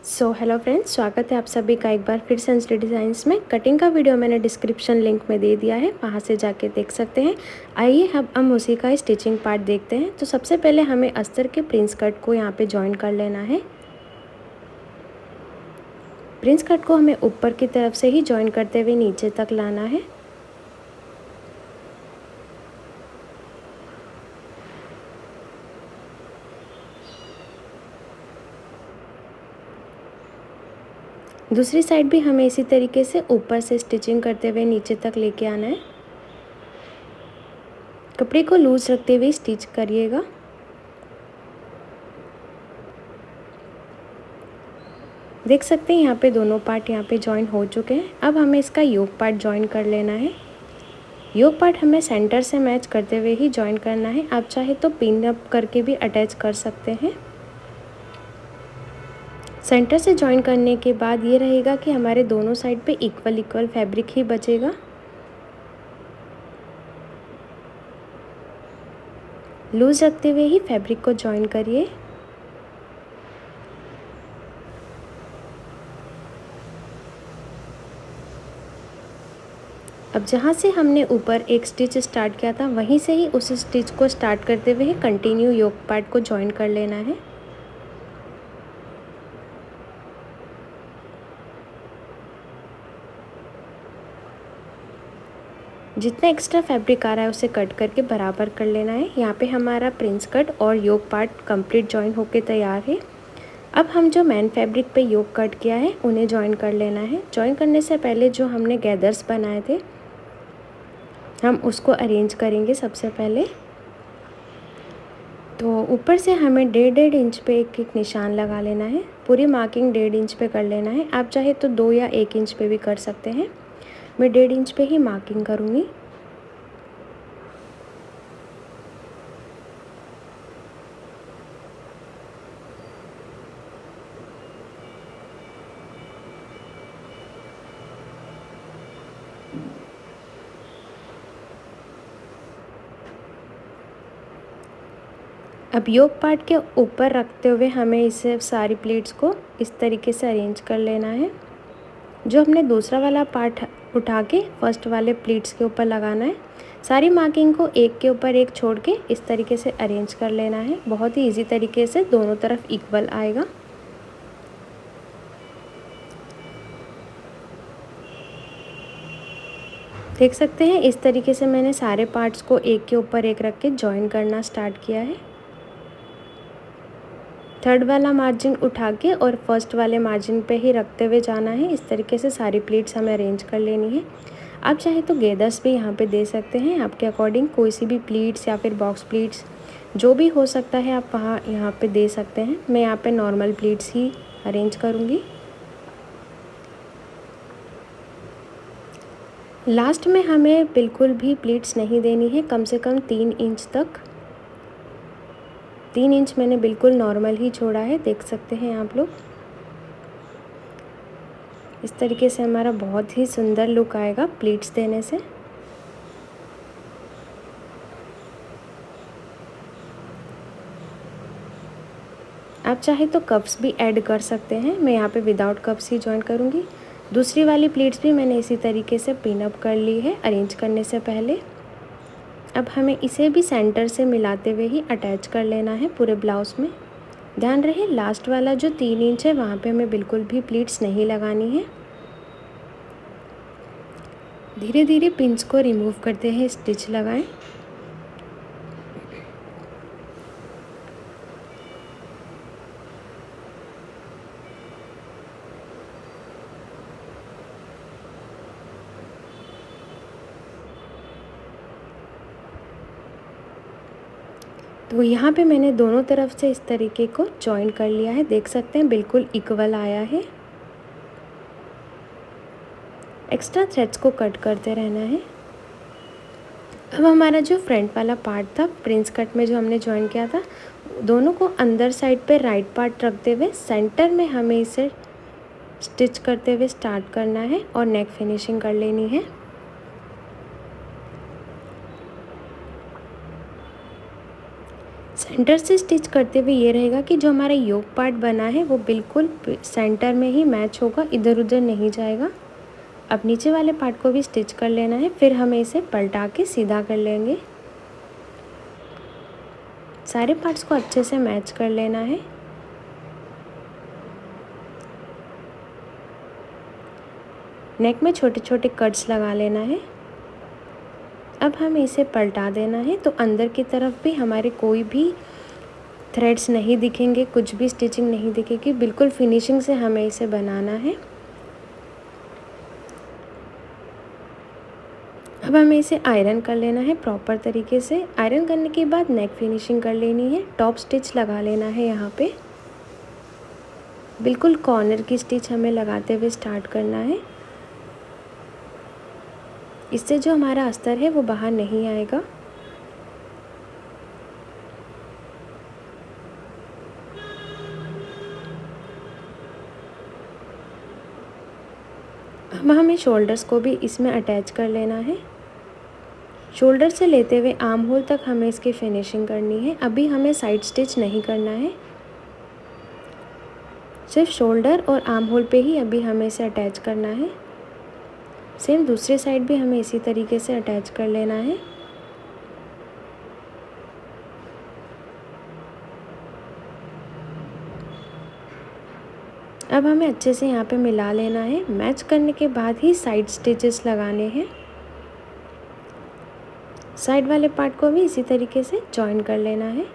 Hello friends, स्वागत है आप सभी का एक बार फिर संजली डिज़ाइंस में। कटिंग का वीडियो मैंने डिस्क्रिप्शन लिंक में दे दिया है, वहाँ से जाके देख सकते हैं। आइए अब हम उसी का स्टिचिंग पार्ट देखते हैं। तो सबसे पहले हमें अस्तर के प्रिंस कट को यहाँ पे जॉइन कर लेना है। प्रिंस कट को हमें ऊपर की तरफ से ही जॉइन करते हुए नीचे तक लाना है। दूसरी साइड भी हमें इसी तरीके से ऊपर से स्टिचिंग करते हुए नीचे तक लेके आना है। कपड़े को लूज रखते हुए स्टिच करिएगा। देख सकते हैं यहाँ पे दोनों पार्ट यहाँ पे जॉइन हो चुके हैं। अब हमें इसका योक पार्ट जॉइन कर लेना है। योक पार्ट हमें सेंटर से मैच करते हुए ही जॉइन करना है। आप चाहे तो पिन अप करके भी अटैच कर सकते हैं। सेंटर से जॉइन करने के बाद ये रहेगा कि हमारे दोनों साइड पे इक्वल फैब्रिक ही बचेगा। लूज रखते हुए ही फैब्रिक को जॉइन करिए। अब जहाँ से हमने ऊपर एक स्टिच स्टार्ट किया था, वहीं से ही उस स्टिच को स्टार्ट करते हुए ही कंटिन्यू योक पार्ट को जॉइन कर लेना है। जितना एक्स्ट्रा फैब्रिक आ रहा है उसे कट करके बराबर कर लेना है। यहाँ पे हमारा प्रिंस कट और योक पार्ट कंप्लीट जॉइन होके तैयार है। अब हम जो मेन फैब्रिक पे योक कट किया है उन्हें जॉइन कर लेना है। जॉइन करने से पहले जो हमने गैदर्स बनाए थे हम उसको अरेंज करेंगे। सबसे पहले तो ऊपर से हमें 1.5 इंच पे एक एक निशान लगा लेना है। पूरी मार्किंग 1.5 इंच पे कर लेना है। आप चाहे तो 2 या 1 इंच पे भी कर सकते हैं। मैं 1.5 इंच पे ही मार्किंग करूँगी। अब योक पार्ट के ऊपर रखते हुए हमें इसे सारी प्लेट्स को इस तरीके से अरेंज कर लेना है। जो हमने दूसरा वाला पार्ट उठा के फर्स्ट वाले प्लेट्स के ऊपर लगाना है। सारी मार्किंग को एक के ऊपर एक छोड़ के इस तरीके से अरेंज कर लेना है। बहुत ही इजी तरीके से दोनों तरफ इक्वल आएगा। देख सकते हैं इस तरीके से मैंने सारे पार्ट्स को एक के ऊपर एक रख के जॉइन करना स्टार्ट किया है। थर्ड वाला मार्जिन उठा के और फर्स्ट वाले मार्जिन पे ही रखते हुए जाना है। इस तरीके से सारी प्लीट्स हमें अरेंज कर लेनी है। आप चाहे तो गेदर्स भी यहाँ पे दे सकते हैं, आपके अकॉर्डिंग कोई सी भी प्लीट्स या फिर बॉक्स प्लीट्स जो भी हो सकता है आप वहाँ यहाँ पे दे सकते हैं। मैं यहाँ पे नॉर्मल प्लीट्स ही अरेंज करूँगी। लास्ट में हमें बिल्कुल भी प्लीट्स नहीं देनी है, कम से कम 3 इंच तक। 3 इंच मैंने बिल्कुल नॉर्मल ही छोड़ा है, देख सकते हैं आप लोग। इस तरीके से हमारा बहुत ही सुंदर लुक आएगा प्लीट्स देने से। आप चाहे तो कप्स भी ऐड कर सकते हैं। मैं यहाँ पे विदाउट कप्स ही जॉइन करूँगी। दूसरी वाली प्लीट्स भी मैंने इसी तरीके से पिन अप कर ली है अरेंज करने से पहले। अब हमें इसे भी सेंटर से मिलाते हुए ही अटैच कर लेना है पूरे ब्लाउज़ में। ध्यान रहे लास्ट वाला जो 3 इंच है वहाँ पे हमें बिल्कुल भी प्लीट्स नहीं लगानी है। धीरे धीरे पिंच को रिमूव करते हैं स्टिच लगाएं। तो यहाँ पे मैंने दोनों तरफ से इस तरीके को जॉइन कर लिया है। देख सकते हैं बिल्कुल इक्वल आया है। एक्स्ट्रा थ्रेड्स को कट करते रहना है। अब हमारा जो फ्रंट वाला पार्ट था प्रिंस कट में जो हमने जॉइन किया था, दोनों को अंदर साइड पे राइट पार्ट रखते हुए सेंटर में हमें इसे स्टिच करते हुए स्टार्ट करना है और नेक फिनिशिंग कर लेनी है। सेंटर से स्टिच करते हुए ये रहेगा कि जो हमारा योक पार्ट बना है वो बिल्कुल सेंटर में ही मैच होगा, इधर उधर नहीं जाएगा। अब नीचे वाले पार्ट को भी स्टिच कर लेना है, फिर हमें इसे पलटा के सीधा कर लेंगे। सारे पार्ट्स को अच्छे से मैच कर लेना है। नेक में छोटे छोटे कट्स लगा लेना है। अब हमें इसे पलटा देना है तो अंदर की तरफ भी हमारे कोई भी थ्रेड्स नहीं दिखेंगे, कुछ भी स्टिचिंग नहीं दिखेगी। बिल्कुल फिनिशिंग से हमें इसे बनाना है। अब हमें इसे आयरन कर लेना है प्रॉपर तरीके से। आयरन करने के बाद नेक फिनिशिंग कर लेनी है। टॉप स्टिच लगा लेना है। यहाँ पे बिल्कुल कॉर्नर की स्टिच हमें लगाते हुए स्टार्ट करना है। इससे जो हमारा अस्तर है वो बाहर नहीं आएगा। अब हमें शोल्डर्स को भी इसमें अटैच कर लेना है। शोल्डर से लेते हुए आर्म होल तक हमें इसकी फिनिशिंग करनी है। अभी हमें साइड स्टिच नहीं करना है, सिर्फ शोल्डर और आर्म होल पे ही अभी हमें इसे अटैच करना है। सेम दूसरी साइड भी हमें इसी तरीके से अटैच कर लेना है। अब हमें अच्छे से यहाँ पे मिला लेना है। मैच करने के बाद ही साइड स्टिचेस लगाने हैं। साइड वाले पार्ट को भी इसी तरीके से जॉइन कर लेना है।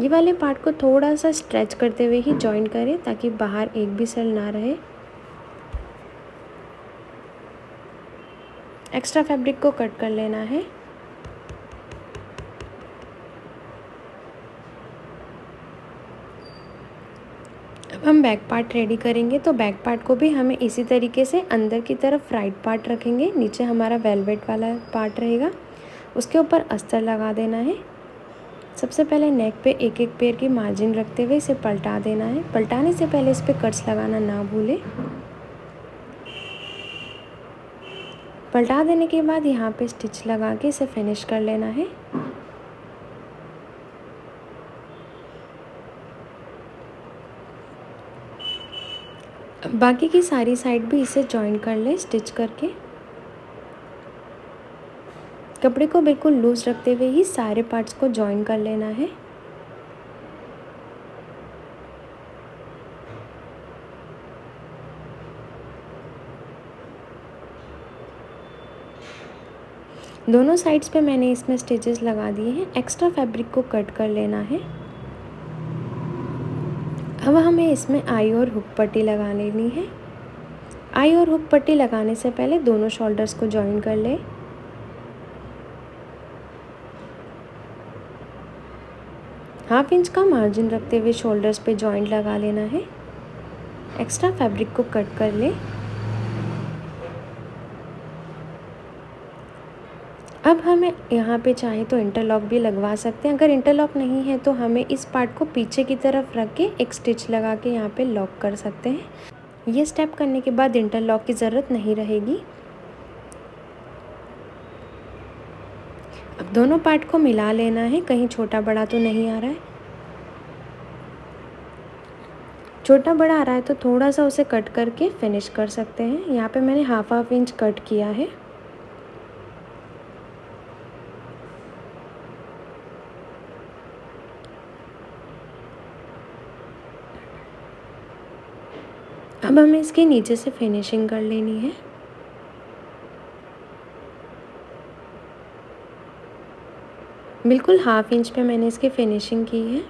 ये वाले पार्ट को थोड़ा सा स्ट्रेच करते हुए ही जॉइन करें ताकि बाहर एक भी सेल ना रहे। एक्स्ट्रा फैब्रिक को कट कर लेना है। अब हम बैक पार्ट रेडी करेंगे तो बैक पार्ट को भी हमें इसी तरीके से अंदर की तरफ राइट पार्ट रखेंगे। नीचे हमारा वेलवेट वाला पार्ट रहेगा, उसके ऊपर अस्तर लगा देना है। सबसे पहले नेक पे एक एक पैर की मार्जिन रखते हुए इसे पलटा देना है। पलटाने से पहले इस पर कट्स लगाना ना भूलें। पलटा देने के बाद यहाँ पे स्टिच लगा के इसे फिनिश कर लेना है। बाकी की सारी साइड भी इसे जॉइन कर ले स्टिच करके। कपड़े को बिल्कुल लूज रखते हुए ही सारे पार्ट्स को जॉइन कर लेना है। दोनों साइड्स पे मैंने इसमें स्टिचेस लगा दिए हैं। एक्स्ट्रा फैब्रिक को कट कर लेना है। अब हमें इसमें आई और हुक पट्टी लगा लेनी है। आई और हुक पट्टी लगाने से पहले दोनों शोल्डर्स को जॉइन कर ले। हाफ इंच का मार्जिन रखते हुए शोल्डर्स पे जॉइंट लगा लेना है। एक्स्ट्रा फैब्रिक को कट कर ले। अब हमें यहाँ पे चाहे तो इंटरलॉक भी लगवा सकते हैं। अगर इंटरलॉक नहीं है तो हमें इस पार्ट को पीछे की तरफ रख के एक स्टिच लगा के यहाँ पे लॉक कर सकते हैं। ये स्टेप करने के बाद इंटरलॉक की ज़रूरत नहीं रहेगी। अब दोनों पार्ट को मिला लेना है, कहीं छोटा बड़ा तो नहीं आ रहा है। छोटा बड़ा आ रहा है तो थोड़ा सा उसे कट करके फिनिश कर सकते हैं। यहाँ पे मैंने हाफ इंच कट किया है। अब हमें इसके नीचे से फिनिशिंग कर लेनी है। बिल्कुल हाफ इंच पे मैंने इसकी फिनिशिंग की है।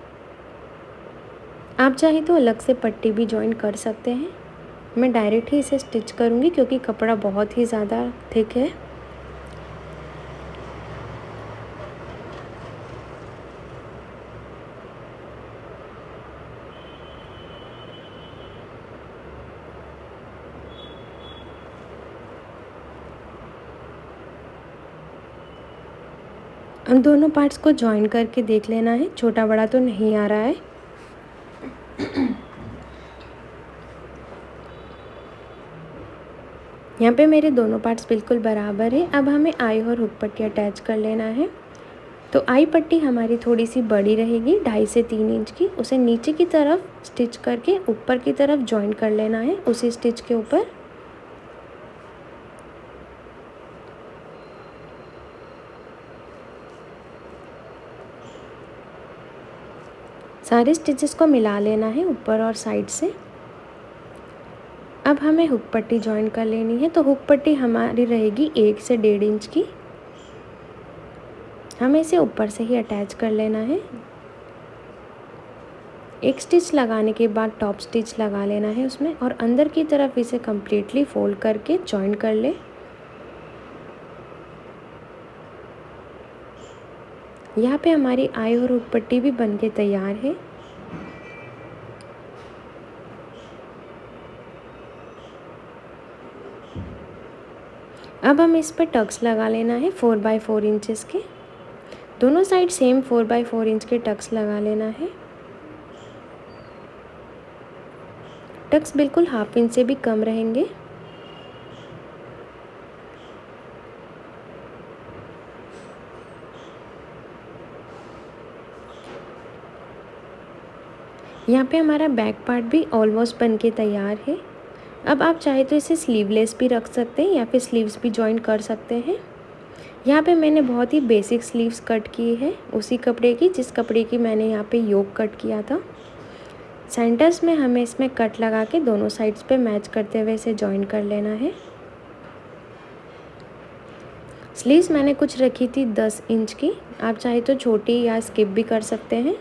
आप चाहे तो अलग से पट्टी भी जॉइन कर सकते हैं। मैं डायरेक्ट ही इसे स्टिच करूँगी क्योंकि कपड़ा बहुत ही ज़्यादा थिक है। हम दोनों पार्ट्स को जॉइन करके देख लेना है, छोटा बड़ा तो नहीं आ रहा है। यहाँ पे मेरे दोनों पार्ट्स बिल्कुल बराबर है। अब हमें आई और हुक पट्टी अटैच कर लेना है। तो आई पट्टी हमारी थोड़ी सी बड़ी रहेगी, 2.5 से 3 इंच की। उसे नीचे की तरफ स्टिच करके ऊपर की तरफ जॉइन कर लेना है उसी स्टिच के ऊपर। सारे स्टिचेस को मिला लेना है ऊपर और साइड से। अब हमें हुक पट्टी जॉइन कर लेनी है। तो हुक पट्टी हमारी रहेगी 1 से 1.5 इंच की। हमें इसे ऊपर से ही अटैच कर लेना है। एक स्टिच लगाने के बाद टॉप स्टिच लगा लेना है उसमें, और अंदर की तरफ इसे कम्प्लीटली फोल्ड करके जॉइन कर ले। यहाँ पे हमारी आई और हुक पट्टी भी बनके तैयार है। अब हम इस पर टक्स लगा लेना है 4x4 इंचेस के। दोनों साइड सेम 4x4 इंच के टक्स लगा लेना है। टक्स बिल्कुल 1/2 इंच से भी कम रहेंगे। यहाँ पे हमारा बैक पार्ट भी ऑलमोस्ट बन के तैयार है। अब आप चाहे तो इसे स्लीवलेस भी रख सकते हैं या फिर स्लीव्स भी जॉइन कर सकते हैं। यहाँ पे मैंने बहुत ही बेसिक स्लीव्स कट की है उसी कपड़े की जिस कपड़े की मैंने यहाँ पे योक कट किया था। सेंटर्स में हमें इसमें कट लगा के दोनों साइड्स पे मैच करते हुए इसे जॉइन कर लेना है। स्लीव्स मैंने कुछ रखी थी 10 इंच की, आप चाहे तो छोटी या स्किप भी कर सकते हैं।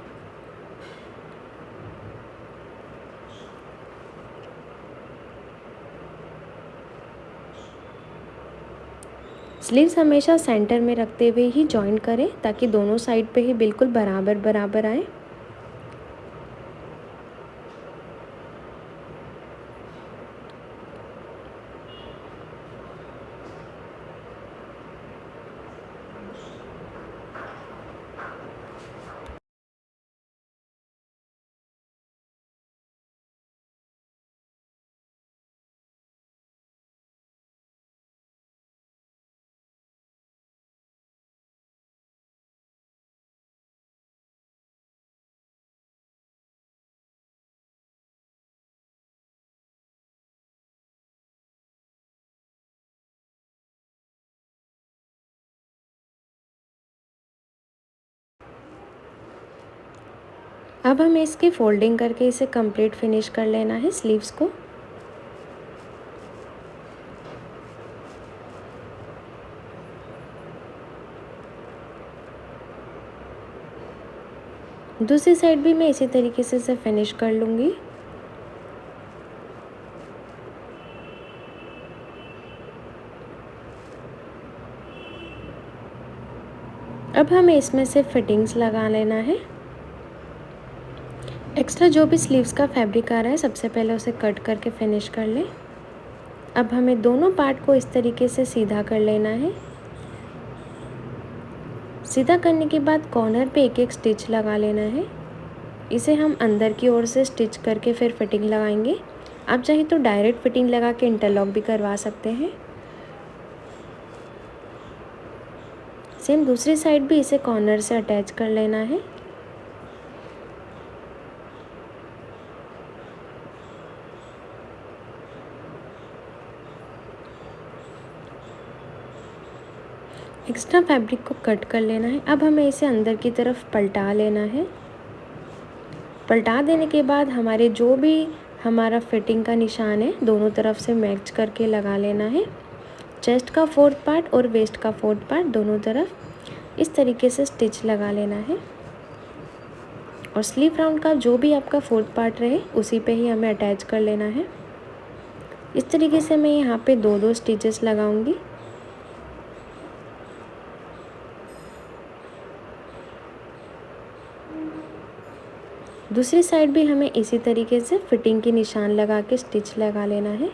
स्लीव्स हमेशा सेंटर में रखते हुए ही जॉइन करें ताकि दोनों साइड पे ही बिल्कुल बराबर बराबर आए। अब हमें इसकी फोल्डिंग करके इसे कंप्लीट फिनिश कर लेना है स्लीव्स को। दूसरी साइड भी मैं इसी तरीके से इसे फिनिश कर लूँगी। अब हमें इसमें से फिटिंग्स लगा लेना है। एक्स्ट्रा जो भी स्लीव्स का फैब्रिक आ रहा है सबसे पहले उसे कट करके फिनिश कर लें। अब हमें दोनों पार्ट को इस तरीके से सीधा कर लेना है। सीधा करने के बाद कॉर्नर पे एक एक स्टिच लगा लेना है। इसे हम अंदर की ओर से स्टिच करके फिर फिटिंग लगाएंगे। आप चाहे तो डायरेक्ट फिटिंग लगा के इंटरलॉक भी करवा सकते हैं। सेम दूसरी साइड भी इसे कॉर्नर से अटैच कर लेना है। एक्स्ट्रा फैब्रिक को कट कर लेना है। अब हमें इसे अंदर की तरफ पलटा लेना है। पलटा देने के बाद हमारे जो भी हमारा फिटिंग का निशान है दोनों तरफ से मैच करके लगा लेना है। चेस्ट का 4th पार्ट और वेस्ट का 4th पार्ट दोनों तरफ इस तरीके से स्टिच लगा लेना है। और स्लीव राउंड का जो भी आपका 4th पार्ट रहे उसी पे ही हमें अटैच कर लेना है। इस तरीके से मैं यहाँ पे 2-2 स्टिचेस लगाऊंगी। दूसरी साइड भी हमें इसी तरीके से फिटिंग की निशान लगा के स्टिच लगा लेना है।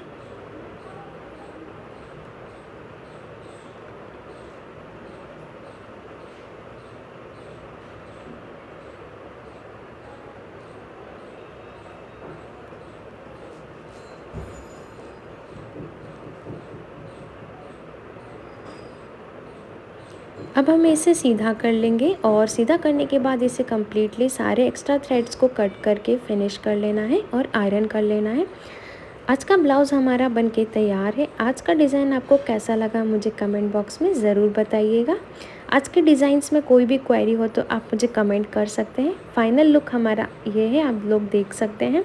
अब हमें इसे सीधा कर लेंगे और सीधा करने के बाद इसे कम्प्लीटली सारे एक्स्ट्रा थ्रेड्स को कट करके फिनिश कर लेना है और आयरन कर लेना है। आज का ब्लाउज़ हमारा बनके तैयार है। आज का डिज़ाइन आपको कैसा लगा मुझे कमेंट बॉक्स में ज़रूर बताइएगा। आज के डिज़ाइंस में कोई भी क्वेरी हो तो आप मुझे कमेंट कर सकते हैं। फाइनल लुक हमारा ये है, आप लोग देख सकते हैं।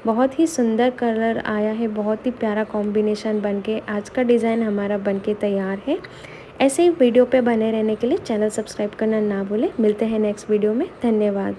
बहुत ही सुंदर कलर आया है, बहुत ही प्यारा कॉम्बिनेशन बनके आज का डिज़ाइन हमारा बनके तैयार है। ऐसे ही वीडियो पे बने रहने के लिए चैनल सब्सक्राइब करना ना भूलें। मिलते हैं नेक्स्ट वीडियो में। धन्यवाद।